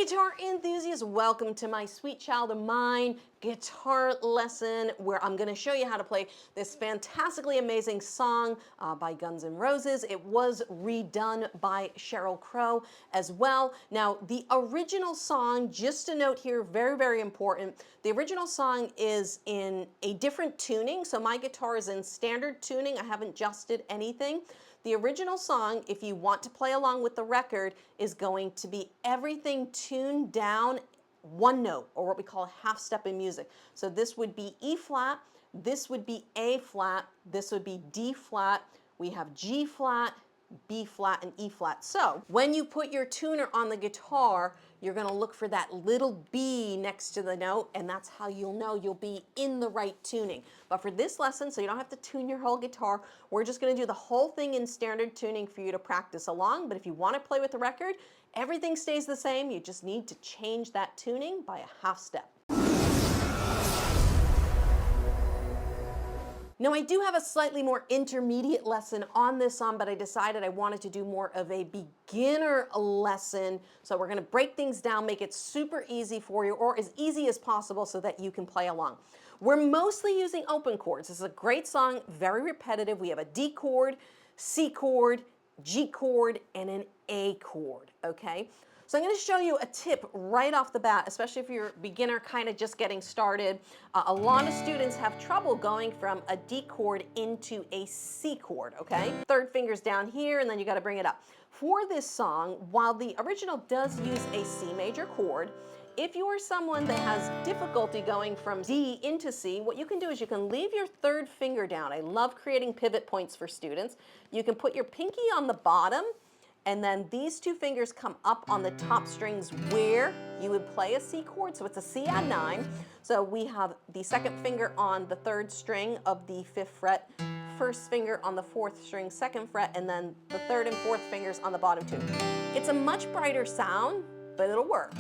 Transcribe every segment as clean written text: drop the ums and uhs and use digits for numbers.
Guitar enthusiasts, welcome to my Sweet Child of Mine guitar lesson where I'm going to show you how to play this fantastically amazing song by Guns N' Roses. It was redone by Sheryl Crow as well. Now, the original song, just a note here, very, very important. The original song is in a different tuning. So my guitar is in standard tuning. I haven't adjusted anything. The original song, if you want to play along with the record, is going to be everything tuned down one note, or what we call a half step in music. So this would be E flat, this would be A flat, this would be D flat, we have G flat, B flat, and E flat. So when you put your tuner on the guitar, you're going to look for that little B next to the note, and that's how you'll know you'll be in the right tuning. But for this lesson, so you don't have to tune your whole guitar, we're just going to do the whole thing in standard tuning for you to practice along. But if you want to play with the record, everything stays the same. You just need to change that tuning by a half step. Now, I do have a slightly more intermediate lesson on this song, but I decided I wanted to do more of a beginner lesson. So we're going to break things down, make it super easy for you, or as easy as possible so that you can play along. We're mostly using open chords. This is a great song, very repetitive. We have a D chord, C chord, G chord, and an A chord, okay? So I'm going to show you a tip right off the bat, especially if you're a beginner kind of just getting started. A lot of students have trouble going from a D chord into a C chord, okay? Third finger's down here, and then you got to bring it up. For this song, while the original does use a C major chord, if you are someone that has difficulty going from D into C, what you can do is you can leave your third finger down. I love creating pivot points for students. You can put your pinky on the bottom, and then these two fingers come up on the top strings where you would play a C chord. So it's a C add 9. So we have the second finger on the third string of the 5th fret, first finger on the 4th string, 2nd fret, and then the 3rd and 4th fingers on the bottom 2. It's a much brighter sound, but it'll work.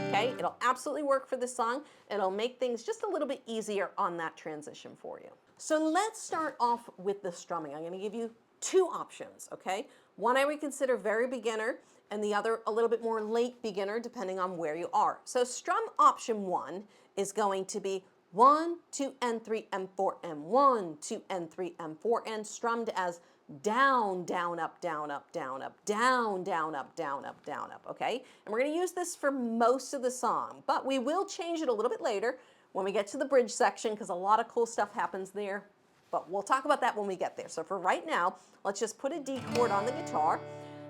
Okay, it'll absolutely work for this song. It'll make things just a little bit easier on that transition for you. So let's start off with the strumming. I'm going to give you two options, okay? One I would consider very beginner, and the other a little bit more late beginner, depending on where you are. So strum option 1 is going to be 1, 2, and 3, and 4, and 1, 2, and 3, and 4, and strummed as down, down, up, down, up, down, up, down, down, up, down, up, down, up, okay? And we're going to use this for most of the song, but we will change it a little bit later when we get to the bridge section, because a lot of cool stuff happens there. But we'll talk about that when we get there. So for right now, let's just put a D chord on the guitar,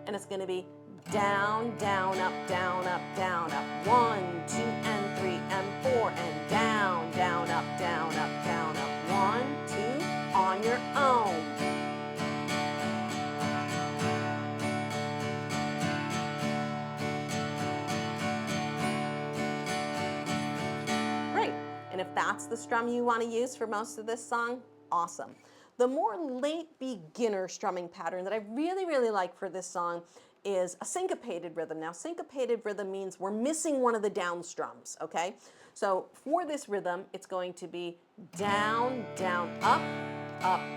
and it's going to be down, down, up, down, up, down, up. 1, 2, and 3, and 4, and down, down, up, down, up, down, up. 1, 2, on your own. Great. And if that's the strum you want to use for most of this song, awesome. The more late beginner strumming pattern that I really, really like for this song is a syncopated rhythm. Now, syncopated rhythm means we're missing one of the down strums, okay? So for this rhythm, it's going to be down, down, up,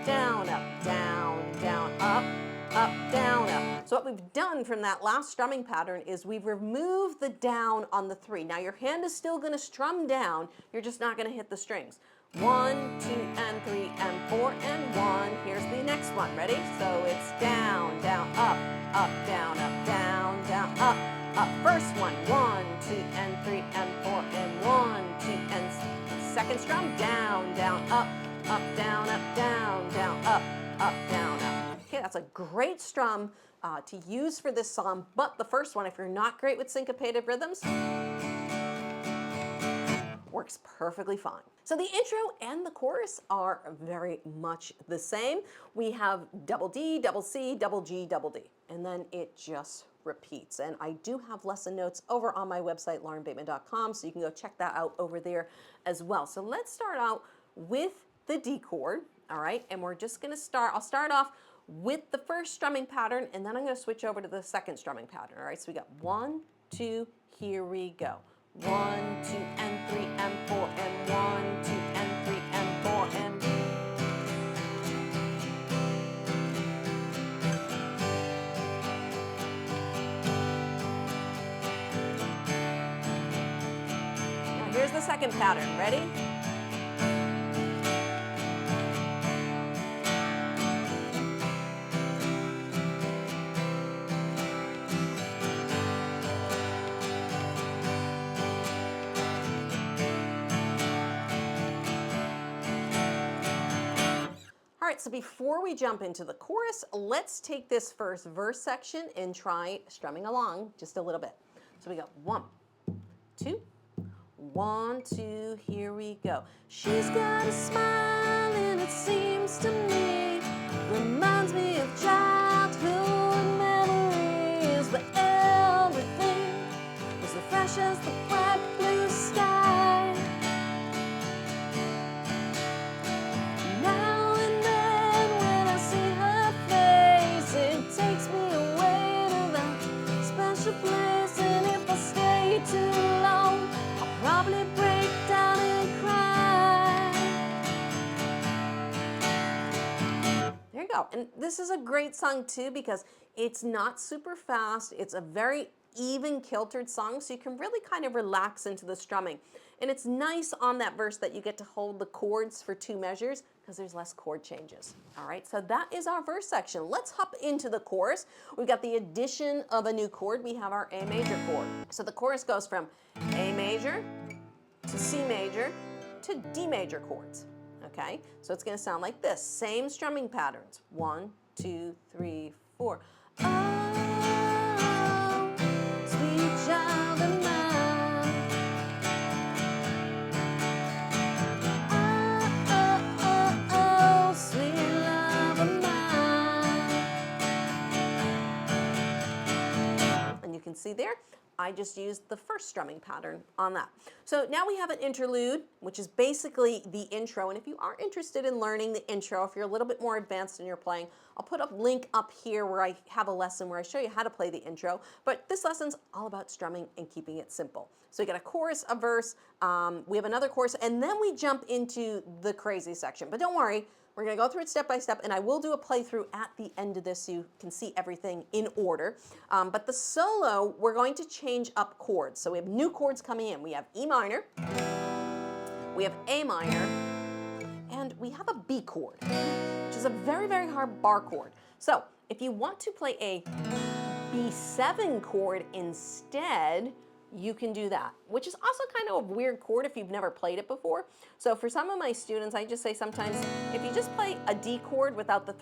down, down, up, down, up. So what we've done from that last strumming pattern is we've removed the down on the 3. Now your hand is still going to strum down, you're just not going to hit the strings. 1, 2, and 3, and 4, and 1. Here's the next one. Ready? So it's down, down, up, down, down, up. First one. 1, 2, and 3, and 4, and 1, 2, and second strum. Down, down, up, down, down, up, down, up. Okay, that's a great strum to use for this song. But the first one, if you're not great with syncopated rhythms, works perfectly fine. So the intro and the chorus are very much the same. We have double D, double C, double G, double D, and then it just repeats. And I do have lesson notes over on my website, laurenbateman.com, so you can go check that out over there as well. So let's start out with the D chord, all right? And we're just gonna I'll start off with the first strumming pattern, and then I'm gonna switch over to the second strumming pattern, all right? So we got 1, 2, here we go. 1, 2, and 3, and 4, and 1, 2, and 3, and 4, and the second pattern. Ready? All right, so before we jump into the chorus, let's take this first verse section and try strumming along just a little bit. So we go 1, 2, 1, 2, here we go. She's got a smile and it seems to me, reminds me of childhood memories, but everything was as fresh as the bright blue sky. Now and then when I see her face, it takes me away to that special place, and if I stay too long, I'll probably break down and cry. There you go. And this is a great song too because it's not super fast. It's a very even kiltered song, so you can really kind of relax into the strumming. And it's nice on that verse that you get to hold the chords for 2 measures because there's less chord changes. All right, so that is our verse section. Let's hop into the chorus. We've got the addition of a new chord. We have our A major chord. So the chorus goes from A major to C major to D major chords. Okay, so it's going to sound like this. Same strumming patterns. 1, 2, 3, 4. Oh, sweet child of mine. Oh, oh, oh, oh, sweet love of mine. And you can see there, I just used the first strumming pattern on that. So now we have an interlude, which is basically the intro. And if you are interested in learning the intro, if you're a little bit more advanced in your playing, I'll put a link up here where I have a lesson where I show you how to play the intro. But this lesson's all about strumming and keeping it simple. So we got a chorus, a verse, we have another chorus, and then we jump into the crazy section. But don't worry, we're going to go through it step by step, and I will do a playthrough at the end of this so you can see everything in order. But the solo, we're going to change up chords. So we have new chords coming in. We have E minor, we have A minor, and we have a B chord, which is a very, very hard bar chord. So if you want to play a B7 chord instead, you can do that, which is also kind of a weird chord if you've never played it before. So for some of my students, I just say sometimes if you just play a D chord without the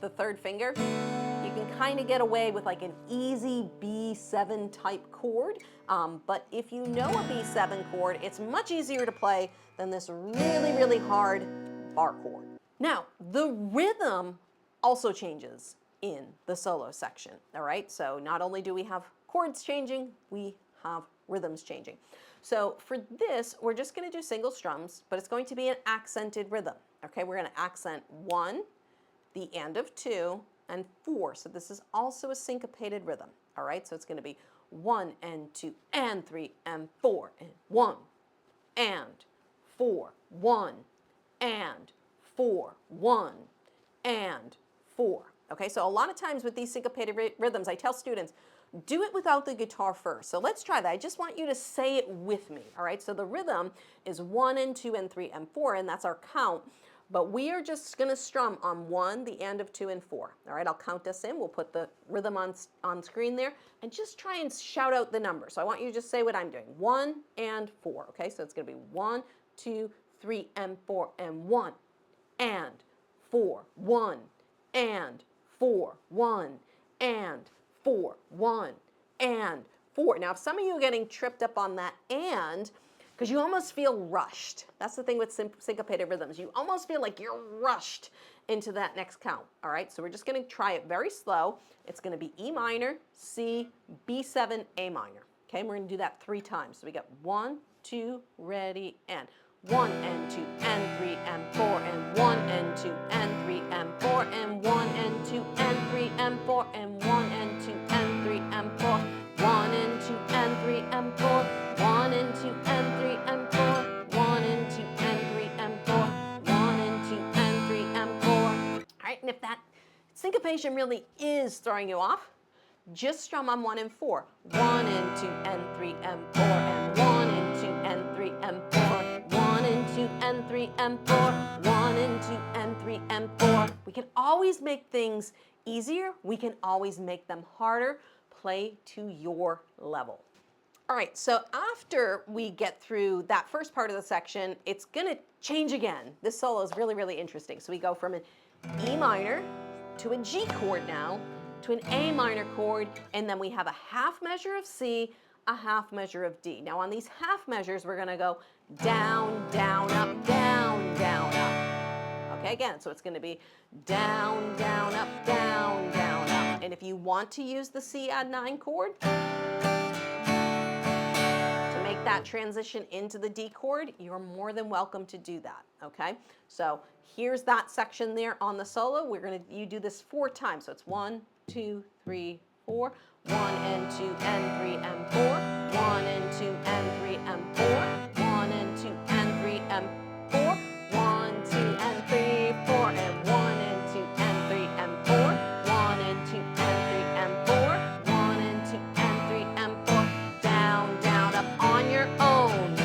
third finger, you can kind of get away with like an easy B7 type chord. But if you know a B7 chord, it's much easier to play than this really, really hard bar chord. Now, the rhythm also changes in the solo section, all right? So not only do we have chords changing, we have rhythms changing. So for this, we're just going to do single strums, but it's going to be an accented rhythm. Okay, we're going to accent 1, the end of 2, and 4. So this is also a syncopated rhythm. All right, so it's going to be 1 and 2 and 3 and 4 and 1 and 4, 1 and 4, 1 and 4. Okay, so a lot of times with these syncopated rhythms, I tell students, do it without the guitar first. So let's try that. I just want you to say it with me. All right, so the rhythm is 1 and 2 and 3 and 4, and that's our count. But we are just going to strum on 1, the end of 2, and 4. All right, I'll count us in. We'll put the rhythm on screen there, and just try and shout out the number. So I want you to just say what I'm doing. 1 and 4. Okay, so it's going to be 1, 2, 3, and 4, and 1 and 4, 1 and 4, 1 and 4, 1 and 4. Now, if some of you are getting tripped up on that and, because you almost feel rushed. That's the thing with syncopated rhythms. You almost feel like you're rushed into that next count. All right, so we're just going to try it very slow. It's going to be E minor, C, B7, A minor. Okay, and we're going to do that 3 times. So we got 1, 2, ready, and 1 and 2 and 3 and 4 and 1 and 2 and 3 and 4 and 1 and 2 and 3 and 4 and 1 and 2 and 3 and 4, 1 and 2 and 3 and 4, 1 and 2 and 3 and 4, 1 and 2 and 3 and 4, 1 and 2 and 3 and 4. All right, and if that syncopation really is throwing you off, just strum on 1 and 4. 1 and 2 and 3 and 4 and 1 and 2 and 3 and 4. and 4, 1 and 2 and 3 and 4. We can always make things easier. We can always make them harder. Play to your level. All right, so after we get through that first part of the section, it's gonna change again. This solo is really, really interesting. So we go from an E minor to a G chord now, to an A minor chord, and then we have a half measure of C, a half measure of D. Now on these half measures, we're gonna go down, down, up, down, down, up. Okay, again, so it's gonna be down, down, up, down, down, up. And if you want to use the C add 9 chord, that transition into the D chord, you're more than welcome to do that, okay? So here's that section there on the solo. You do this 4 times. So it's 1, 2, 3, 4, 1 and 2 and 3 and 4, 1 and 2 and 3 and 4, 1 and 2 and 3 and 4, 1, 2 and 3, 4, and 1 and 2 and 3 and 4, 1 and 2 and 3 and 4, 1 and 2 and 3 and 4, down, down, up on your own.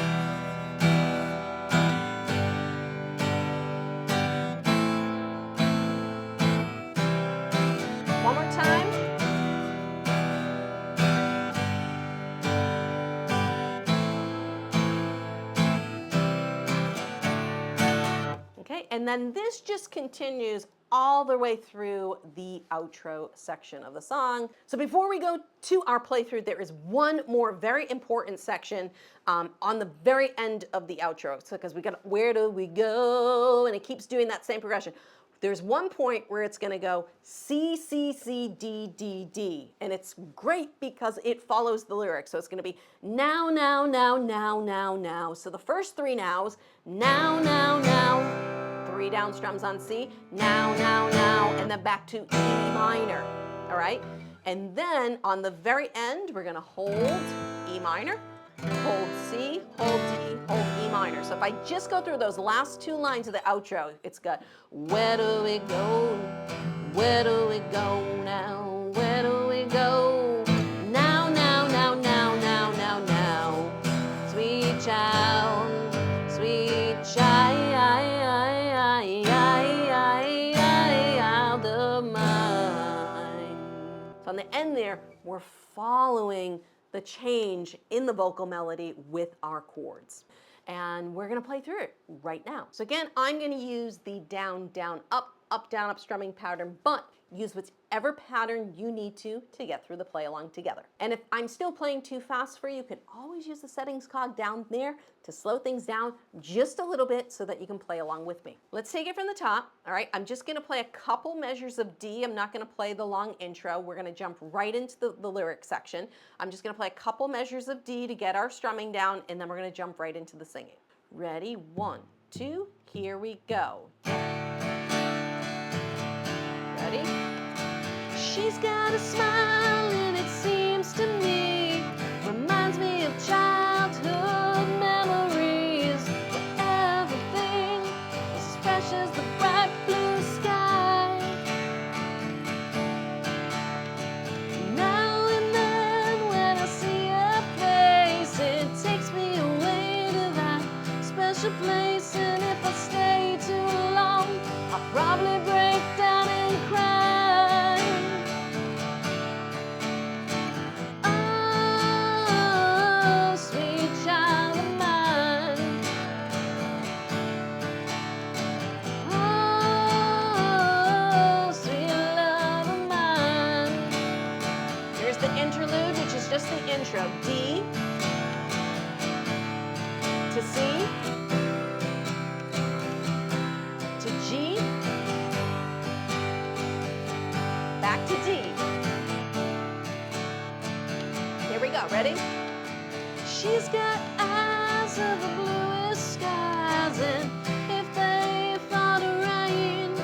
One more time. Okay, and then this just continues all the way through the outro section of the song. So before we go to our playthrough, there is one more very important section on the very end of the outro. So because we got, where do we go? And it keeps doing that same progression. There's one point where it's gonna go C, C, C, D, D, D. And it's great because it follows the lyrics. So it's gonna be now, now, now, now, now, now. So the first 3 nows, now, now, now. 3 down strums on C, now, now, now, and then back to E minor, all right? And then on the very end, we're gonna hold E minor, hold C, hold D, hold E minor. So if I just go through those last 2 lines of the outro, it's got, where do we go? Where do we go now? Where do we go? Now, now, now, now, now, now, now. Sweet child, sweet child. On the end there, we're following the change in the vocal melody with our chords. And we're gonna play through it right now. So again, I'm gonna use the down, down, up, down, up strumming pattern, but use whichever pattern you need to get through the play along together. And if I'm still playing too fast for you, you can always use the settings cog down there to slow things down just a little bit so that you can play along with me. Let's take it from the top. All right, I'm just gonna play a couple measures of D. I'm not gonna play the long intro. We're gonna jump right into the lyric section. I'm just gonna play a couple measures of D to get our strumming down, and then we're gonna jump right into the singing. Ready? 1, 2, here we go. Ready? She's got a smile and it seems to me reminds me of childhood memories where everything is as fresh as the bright blue sky. Now and then when I see her face, it takes me away to that special place, and if I stay too long, I'll probably break down and cry. Oh, sweet child of mine. Oh, sweet love of mine. Here's the interlude, which is just the intro. D to C to G, back to D. Here we go, ready? She's got eyes of the bluest skies, and if they fall to rain,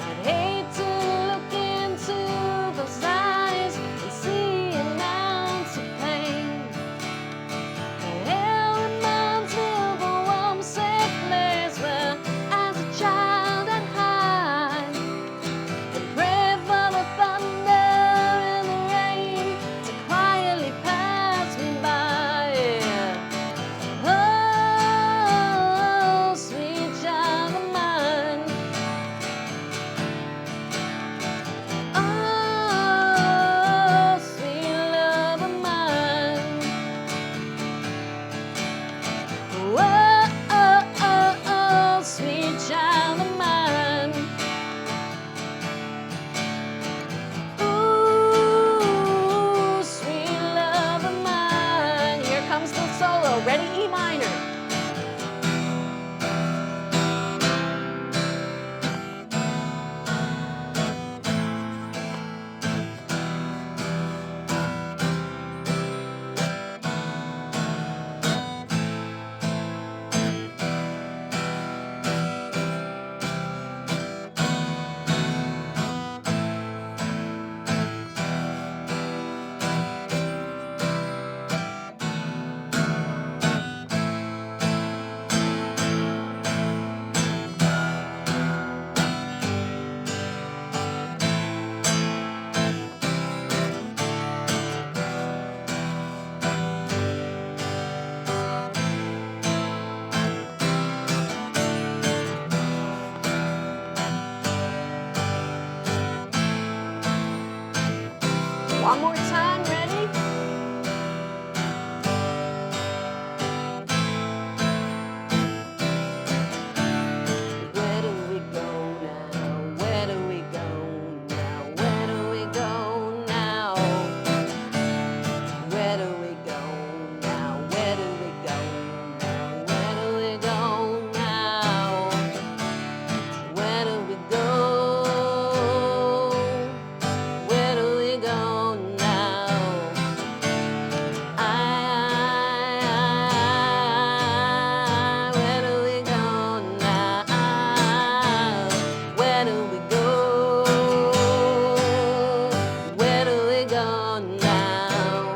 I'd hate to look into those eyes and see an ounce of pain. Her hair reminds me of a warm, safe place where as a child I'd hide and pray for the thunder and the rain to quietly pass me by. Ready, E minor. One more time, ready? Where do we go now? Where do we go now? Where do we go now? Where do we go now? Where do we go now? Where do we go now? Where do we go? Where do we go now? Where do we go now? Where do we go? Where do we go now?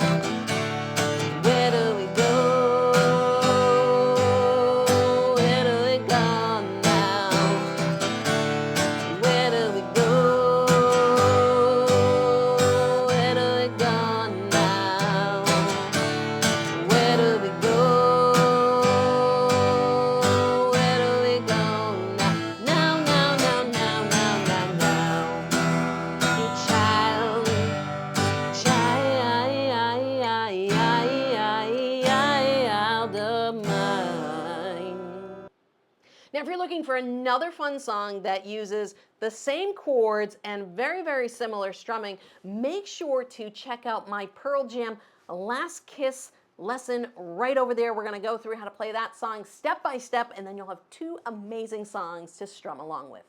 Where do we go? Where do we go now? Where do we go? Where do we go now? Where do we go? Where do we go now? Now. Child, child of mine. Now, if you're looking for another fun song that uses the same chords and very, very similar strumming, make sure to check out my Pearl Jam Last Kiss lesson right over there. We're going to go through how to play that song step by step, and then you'll have two amazing songs to strum along with.